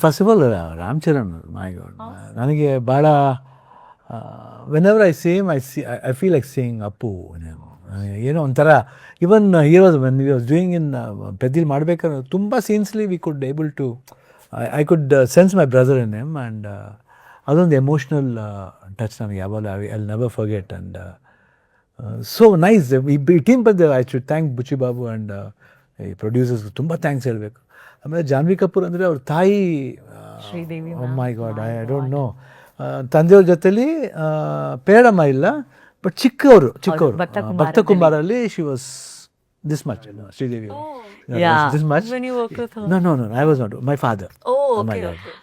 First of all Ram Charan my god ನನಗೆ ಭಾಳ whenever I same I feel like saying Appu ಏನೋ ಒಂಥರ even heroes when we was doing in ಪೆದ್ದಿಲ್ ಮಾಡಬೇಕಾದ್ರೆ ತುಂಬ ಸೀನ್ಸ್ಲಿ we could able to I could sense my brother in him and ಅದೊಂದು emotional touch ನನಗೆ ಯಾವಾಗಲೂ I never forget and so nice ಈ ಟೀಮ್ ಬಂದು I should thank Buchi Babu and ಈ ಪ್ರೊಡ್ಯೂಸರ್ಸ್ ತುಂಬ ಥ್ಯಾಂಕ್ಸ್ ಹೇಳಬೇಕು. ಆಮೇಲೆ ಜಾನ್ವಿ ಕಪೂರ್ ಅಂದರೆ ಅವ್ರ ತಾಯಿ Sridevi my god I don't know ತಂದೆಯವ್ರ ಜೊತೆಲಿ ಪೇರಮ್ಮ ಇಲ್ಲ ಬಟ್ ಚಿಕ್ಕವರು ಭಕ್ತ ಕುಂಬಾರಲ್ಲಿ she was this much Sridevi Yeah. This much When you worked with her. No, I was not. My father. Oh, Oh my okay, God. okay.